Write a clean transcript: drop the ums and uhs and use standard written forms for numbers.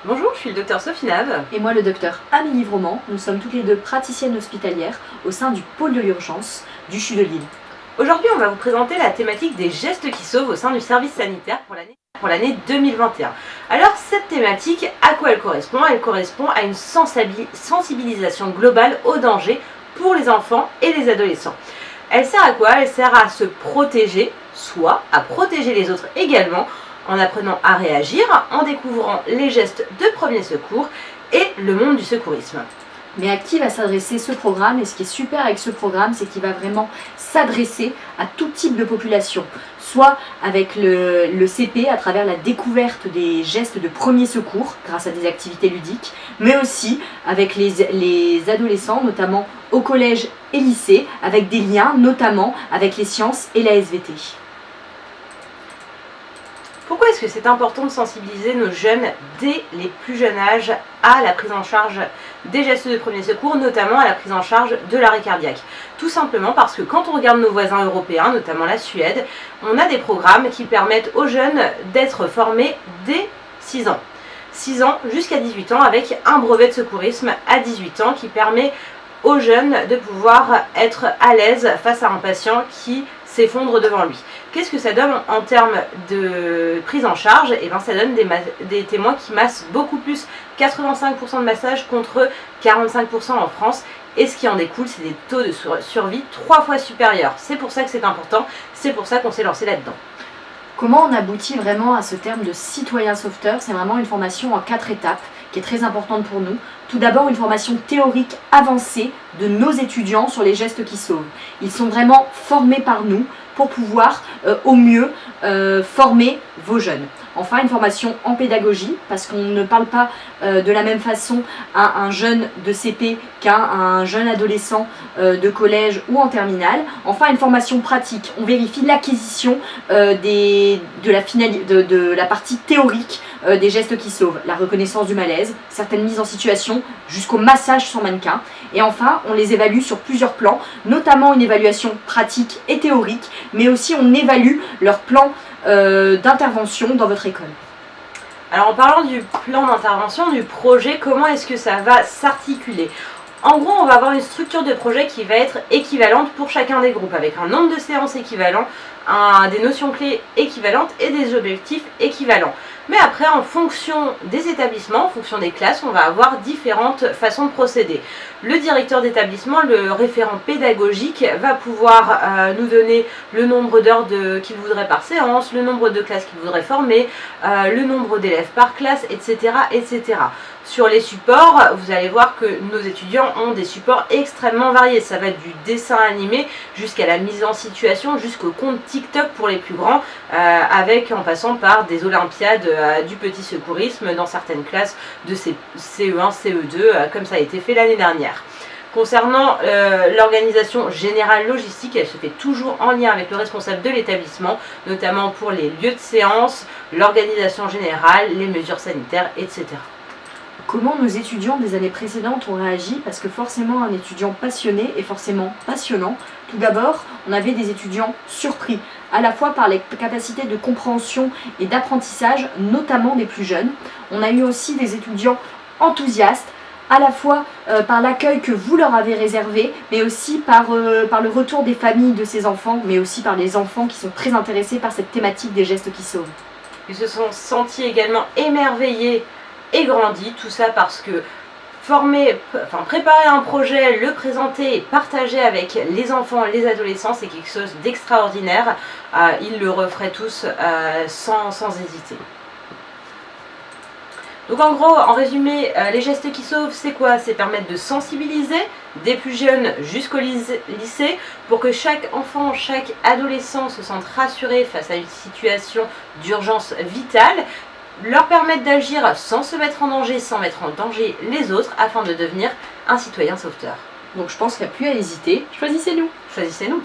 Bonjour, je suis le docteur Sophie Nave. Et moi le docteur Amélie Vroman. Nous sommes toutes les deux praticiennes hospitalières au sein du pôle de l'urgence du CHU de Lille. Aujourd'hui, on va vous présenter la thématique des gestes qui sauvent au sein du service sanitaire pour l'année 2021. Alors cette thématique, à quoi elle correspond? Elle correspond à une sensibilisation globale au danger pour les enfants et les adolescents. Elle sert à quoi? Elle sert à se protéger, soit à protéger les autres également, en apprenant à réagir, en découvrant les gestes de premier secours et le monde du secourisme. Mais à qui va s'adresser ce programme? Et ce qui est super avec ce programme, c'est qu'il va vraiment s'adresser à tout type de population. Soit avec le CP à travers la découverte des gestes de premier secours grâce à des activités ludiques, mais aussi avec les adolescents, notamment au collège et lycée, avec des liens notamment avec les sciences et la SVT. Pourquoi est-ce que c'est important de sensibiliser nos jeunes dès les plus jeunes âges à la prise en charge des gestes de premier secours, notamment à la prise en charge de l'arrêt cardiaque? Tout simplement parce que quand on regarde nos voisins européens, notamment la Suède, on a des programmes qui permettent aux jeunes d'être formés dès 6 ans. 6 ans jusqu'à 18 ans avec un brevet de secourisme à 18 ans qui permet aux jeunes de pouvoir être à l'aise face à un patient qui s'effondre devant lui. Qu'est-ce que ça donne en termes de prise en charge? Et bien ça donne des témoins qui massent beaucoup plus, 85% de massage contre 45% en France, et ce qui en découle, c'est des taux de survie 3 fois supérieurs. C'est pour ça que c'est important, c'est pour ça qu'on s'est lancé là-dedans. Comment on aboutit vraiment à ce terme de citoyen sauveteur? C'est vraiment une formation en 4 étapes qui est très importante pour nous. Tout d'abord, une formation théorique avancée de nos étudiants sur les gestes qui sauvent. Ils sont vraiment formés par nous pour pouvoir au mieux former vos jeunes. Enfin, une formation en pédagogie, parce qu'on ne parle pas de la même façon à un jeune de CP qu'à un jeune adolescent de collège ou en terminale. Enfin, une formation pratique. On vérifie l'acquisition de la partie théorique des gestes qui sauvent, la reconnaissance du malaise, certaines mises en situation, jusqu'au massage sur mannequin. Et enfin, on les évalue sur plusieurs plans, notamment une évaluation pratique et théorique, mais aussi on évalue leur plan d'intervention dans votre école. Alors en parlant du plan d'intervention, du projet, comment est-ce que ça va s'articuler? En gros, on va avoir une structure de projet qui va être équivalente pour chacun des groupes, avec un nombre de séances équivalent, des notions clés équivalentes et des objectifs équivalents. Mais après, en fonction des établissements, en fonction des classes, on va avoir différentes façons de procéder. Le directeur d'établissement, le référent pédagogique, va pouvoir nous donner le nombre d'heures qu'il voudrait par séance, le nombre de classes qu'il voudrait former, le nombre d'élèves par classe, etc., etc. Sur les supports, vous allez voir que nos étudiants ont des supports extrêmement variés. Ça va du dessin animé jusqu'à la mise en situation, jusqu'au compte TikTok pour les plus grands, en passant par des olympiades du petit secourisme dans certaines classes de CE1, CE2, comme ça a été fait l'année dernière. Concernant l'organisation générale logistique, elle se fait toujours en lien avec le responsable de l'établissement, notamment pour les lieux de séance, l'organisation générale, les mesures sanitaires, etc. Comment nos étudiants des années précédentes ont réagi? Parce que forcément, un étudiant passionné est forcément passionnant. Tout d'abord, on avait des étudiants surpris, à la fois par les capacités de compréhension et d'apprentissage, notamment des plus jeunes. On a eu aussi des étudiants enthousiastes, à la fois par l'accueil que vous leur avez réservé, mais aussi par le retour des familles de ces enfants, mais aussi par les enfants qui sont très intéressés par cette thématique des gestes qui sauvent. Ils se sont sentis également émerveillés et grandis, tout ça parce que préparer un projet, le présenter et partager avec les enfants, les adolescents, c'est quelque chose d'extraordinaire. Ils le referaient tous sans hésiter. Donc en gros, en résumé, les gestes qui sauvent, c'est quoi? C'est permettre de sensibiliser des plus jeunes jusqu'au lycée pour que chaque enfant, chaque adolescent se sente rassuré face à une situation d'urgence vitale, leur permettre d'agir sans se mettre en danger, sans mettre en danger les autres, afin de devenir un citoyen sauveteur. Donc je pense qu'il n'y a plus à hésiter, choisissez-nous. Choisissez-nous.